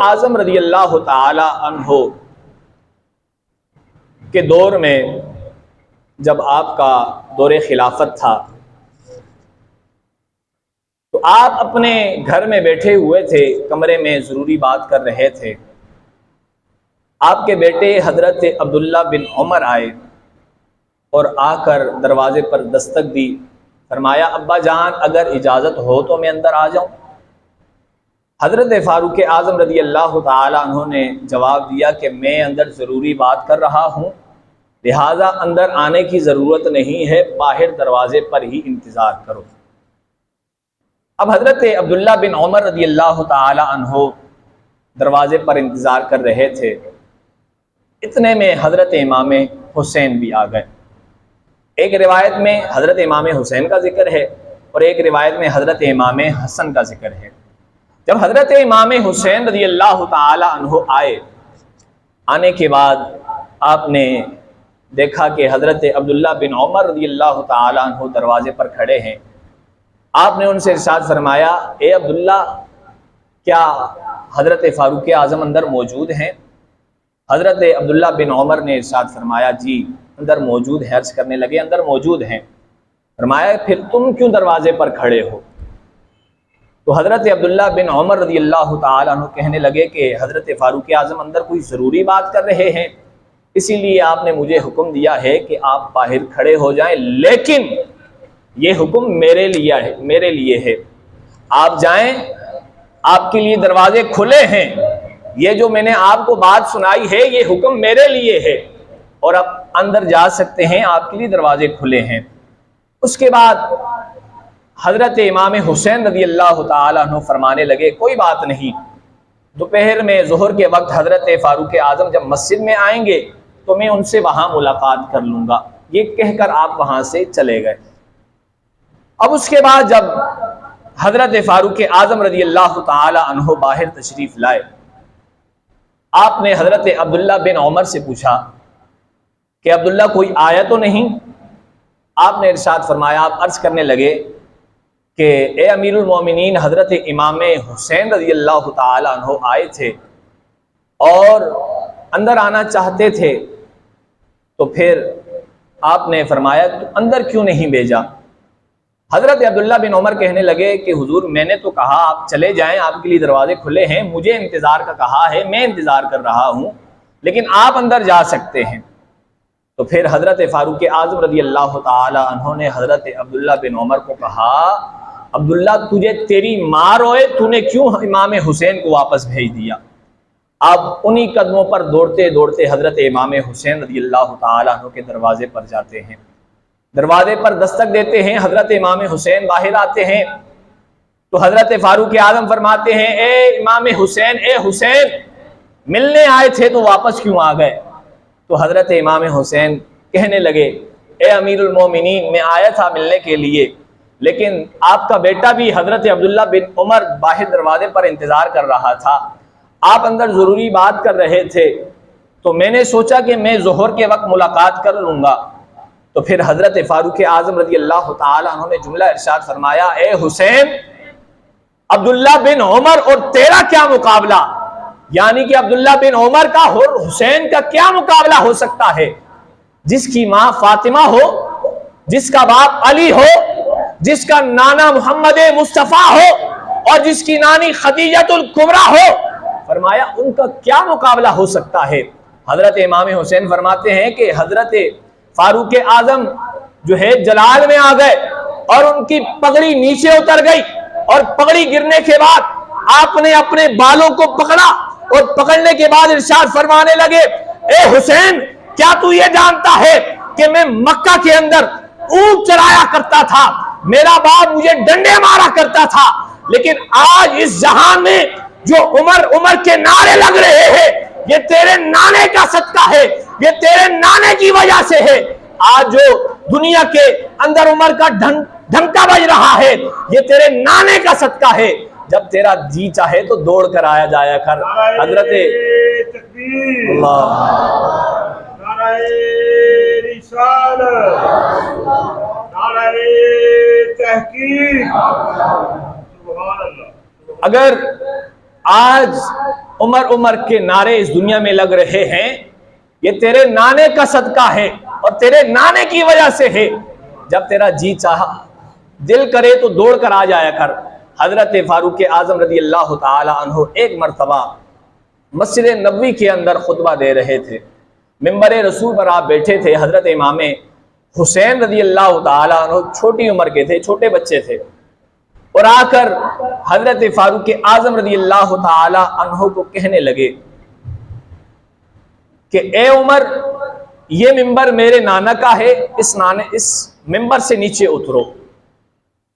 اعظم رضی اللہ تعالی عنہ کے دور میں جب آپ کا دور خلافت تھا تو آپ اپنے گھر میں بیٹھے ہوئے تھے، کمرے میں ضروری بات کر رہے تھے۔ آپ کے بیٹے حضرت عبداللہ بن عمر آئے اور آ کر دروازے پر دستک دی، فرمایا ابا جان اگر اجازت ہو تو میں اندر آ جاؤں؟ حضرت فاروق اعظم رضی اللہ تعالی عنہ نے جواب دیا کہ میں اندر ضروری بات کر رہا ہوں، لہٰذا اندر آنے کی ضرورت نہیں ہے، باہر دروازے پر ہی انتظار کرو۔ اب حضرت عبداللہ بن عمر رضی اللہ تعالی عنہ دروازے پر انتظار کر رہے تھے، اتنے میں حضرت امام حسین بھی آ گئے۔ ایک روایت میں حضرت امام حسین کا ذکر ہے اور ایک روایت میں حضرت امام حسن کا ذکر ہے۔ جب حضرت امام حسین رضی اللہ تعالی عنہ آنے کے بعد آپ نے دیکھا کہ حضرت عبداللہ بن عمر رضی اللہ تعالی عنہ دروازے پر کھڑے ہیں۔ آپ نے ان سے ارشاد فرمایا اے عبداللہ، کیا حضرت فاروق اعظم اندر موجود ہیں؟ حضرت عبداللہ بن عمر نے ارشاد فرمایا جی اندر موجود ہے۔ عرض کرنے لگے اندر موجود ہیں۔ فرمایا پھر تم کیوں دروازے پر کھڑے ہو؟ تو حضرت عبداللہ بن عمر رضی اللہ تعالی عنہ کہنے لگے کہ حضرت فاروق اعظم اندر کوئی ضروری بات کر رہے ہیں، اسی لیے آپ نے مجھے حکم دیا ہے کہ آپ باہر کھڑے ہو جائیں، لیکن یہ حکم میرے لیے ہے، آپ جائیں، آپ کے لیے دروازے کھلے ہیں، یہ جو میں نے آپ کو بات سنائی ہے یہ حکم میرے لیے ہے اور آپ اندر جا سکتے ہیں، آپ کے لیے دروازے کھلے ہیں۔ اس کے بعد حضرت امام حسین رضی اللہ تعالیٰ عنہ فرمانے لگے کوئی بات نہیں، دوپہر میں ظہر کے وقت حضرت فاروق اعظم جب مسجد میں آئیں گے تو میں ان سے وہاں ملاقات کر لوں گا، یہ کہہ کر آپ وہاں سے چلے گئے۔ اب اس کے بعد جب حضرت فاروق اعظم رضی اللہ تعالی عنہ باہر تشریف لائے، آپ نے حضرت عبداللہ بن عمر سے پوچھا کہ عبداللہ کوئی آیا تو نہیں؟ آپ نے ارشاد فرمایا، آپ عرض کرنے لگے کہ اے امیر المومنین، حضرت امام حسین رضی اللہ تعالی عنہ آئے تھے اور اندر آنا چاہتے تھے، تو پھر آپ نے فرمایا تو اندر کیوں نہیں بھیجا؟ حضرت عبداللہ بن عمر کہنے لگے کہ حضور میں نے تو کہا آپ چلے جائیں، آپ کے لیے دروازے کھلے ہیں، مجھے انتظار کا کہا ہے، میں انتظار کر رہا ہوں، لیکن آپ اندر جا سکتے ہیں۔ تو پھر حضرت فاروق اعظم رضی اللہ تعالی عنہ نے حضرت عبداللہ بن عمر کو کہا عبداللہ تجھے تیری ماں روئے، تو نے کیوں امام حسین کو واپس بھیج دیا؟ آپ انہی قدموں پر دوڑتے دوڑتے حضرت امام حسین رضی اللہ تعالی عنہ کے دروازے پر جاتے ہیں، دروازے پر دستک دیتے ہیں، حضرت امام حسین باہر آتے ہیں تو حضرت فاروق اعظم فرماتے ہیں اے امام حسین، اے حسین، ملنے آئے تھے تو واپس کیوں آ گئے؟ تو حضرت امام حسین کہنے لگے اے امیر المومنین، میں آیا تھا ملنے کے لیے، لیکن آپ کا بیٹا بھی حضرت عبداللہ بن عمر باہر دروازے پر انتظار کر رہا تھا، آپ اندر ضروری بات کر رہے تھے، تو میں نے سوچا کہ میں ظہر کے وقت ملاقات کر لوں گا۔ تو پھر حضرت فاروق اعظم رضی اللہ تعالی عنہ نے جملہ ارشاد فرمایا اے حسین، عبداللہ بن عمر اور تیرا کیا مقابلہ؟ یعنی کہ عبداللہ بن عمر کا اور حسین کا کیا مقابلہ ہو سکتا ہے؟ جس کی ماں فاطمہ ہو، جس کا باپ علی ہو، جس کا نانا محمد مصطفیٰ ہو اور جس کی نانی خدیجۃ الکبریٰ ہو، فرمایا ان کا کیا مقابلہ ہو سکتا ہے؟ حضرت امام حسین فرماتے ہیں کہ حضرت فاروق اعظم جو ہے جلال میں آ گئے اور ان کی پگڑی نیچے اتر گئی، اور پگڑی گرنے کے بعد آپ نے اپنے بالوں کو پکڑا اور پکڑنے کے بعد ارشاد فرمانے لگے اے حسین، کیا تو یہ جانتا ہے کہ میں مکہ کے اندر اونٹ چرایا کرتا تھا، میرا باپ مجھے ڈنڈے مارا کرتا تھا، لیکن آج اس جہان میں جو عمر عمر کے نعرے لگ رہے ہیں یہ تیرے نانے کا صدقہ ہے، یہ تیرے نانے کی وجہ سے ہے۔ آج جو دنیا کے اندر عمر کا ڈھنکا بج رہا ہے یہ تیرے نانے کا صدقہ ہے، جب تیرا جی چاہے تو دوڑ کر آیا جایا کر۔ حضرت اللہ نعرہ رسالت، نعرہ تحقیق، سبحان اللہ۔ اگر آج عمر عمر کے نعرے اس دنیا میں لگ رہے ہیں، یہ تیرے نانے کا صدقہ ہے اور تیرے نانے کی وجہ سے ہے۔ جب تیرا جی چاہا، دل کرے تو دوڑ کر آ جایا کر۔ حضرت فاروق اعظم رضی اللہ تعالی عنہ ایک مرتبہ مسجد نبوی کے اندر خطبہ دے رہے تھے، ممبر رسول پر آپ بیٹھے تھے۔ حضرت امام حسین رضی اللہ تعالی عنہ چھوٹی عمر کے تھے، چھوٹے بچے تھے، اور آ کر حضرت فاروق اعظم رضی اللہ تعالی عنہ کو کہنے لگے کہ اے عمر، یہ ممبر میرے نانا کا ہے، اس ممبر سے نیچے اترو۔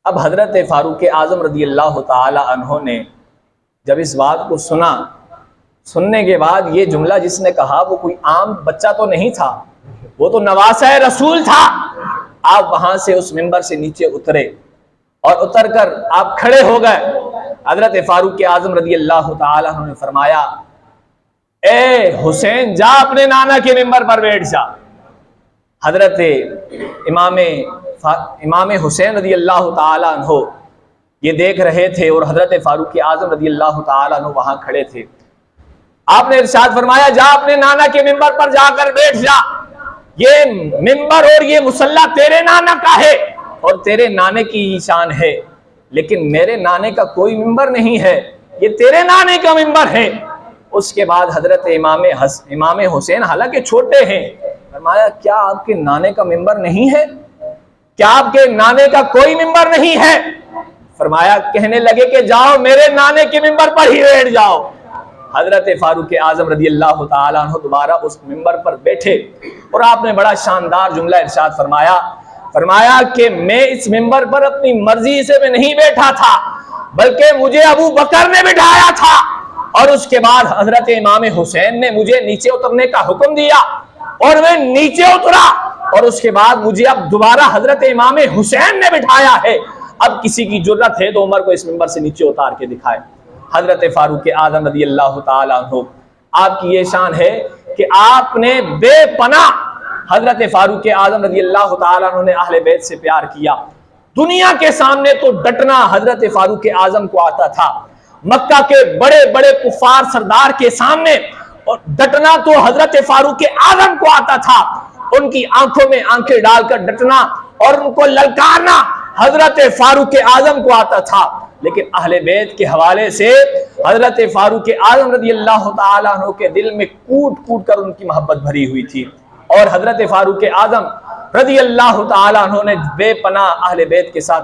اب حضرت فاروق اعظم رضی اللہ تعالی عنہ نے جب اس بات کو سنا، سننے کے بعد یہ جملہ جس نے کہا وہ کوئی عام بچہ تو نہیں تھا، وہ تو نواسہ رسول تھا۔ آپ وہاں سے اس ممبر سے نیچے اترے اور اتر کر آپ کھڑے ہو گئے۔ حضرت فاروق اعظم رضی اللہ تعالی عنہ نے فرمایا، اے حسین، جا اپنے نانا کے ممبر پر بیٹھ جا۔ حضرت امام حسین رضی اللہ تعالی عنہ یہ دیکھ رہے تھے اور حضرت فاروق اعظم رضی اللہ تعالی عنہ وہاں کھڑے تھے۔ آپ نے ارشاد فرمایا، جا اپنے نانا کے ممبر پر جا کر بیٹھ جا، یہ ممبر اور یہ مصلی تیرے نانا کا ہے اور تیرے نانے کی شان ہے، لیکن میرے نانے کا کوئی ممبر نہیں ہے، یہ تیرے نانے کا ممبر ہے۔ اس کے بعد حضرت امام حسین حالانکہ چھوٹے ہیں، فرمایا کیا آپ کے نانے کا ممبر نہیں ہے؟ کیا آپ کے نانے کا کوئی ممبر نہیں ہے؟ فرمایا، کہنے لگے کہ جاؤ میرے نانے کے ممبر پر ہی بیٹھ جاؤ۔ حضرت فاروق اعظم رضی اللہ تعالیٰ عنہ دوبارہ اس ممبر پر بیٹھے اور آپ نے بڑا شاندار جملہ ارشاد فرمایا کہ میں اس ممبر پر اپنی مرضی سے میں نہیں بیٹھا تھا، بلکہ مجھے ابو بکر نے بٹھایا تھا، اور اس کے بعد حضرت امام حسین نے مجھے نیچے اترنے کا حکم دیا اور میں نیچے اترا، اور اس کے بعد مجھے اب دوبارہ حضرت امام حسین نے بٹھایا ہے۔ اب کسی کی جرت ہے تو عمر کو اس ممبر سے نیچے اتار کے دکھائے۔ حضرت فاروق اعظم رضی اللہ تعالیٰ عنہ، آپ کی یہ شان ہے کہ آپ نے بے پناہ حضرت فاروق اعظم رضی اللہ تعالیٰ عنہ نے اہل بیت سے پیار کیا۔ دنیا کے سامنے تو ڈٹنا حضرت فاروق اعظم کو آتا تھا، مکہ کے بڑے بڑے کفار سردار کے سامنے اور ڈٹنا تو حضرت فاروق اعظم کو آتا تھا، ان کی آنکھوں میں آنکھیں ڈال کر ڈٹنا اور ان کو للکارنا حضرت فاروق اعظم کو آتا تھا۔ لیکن اہل بیت کے حوالے سے حضرت فاروق اعظم رضی اللہ تعالیٰ عنہ کے دل میں کوٹ کوٹ کر ان کی محبت بھری ہوئی تھی، اور حضرت فاروق اعظم رضی اللہ تعالیٰ عنہ نے بے پناہ اہل بیت کے ساتھ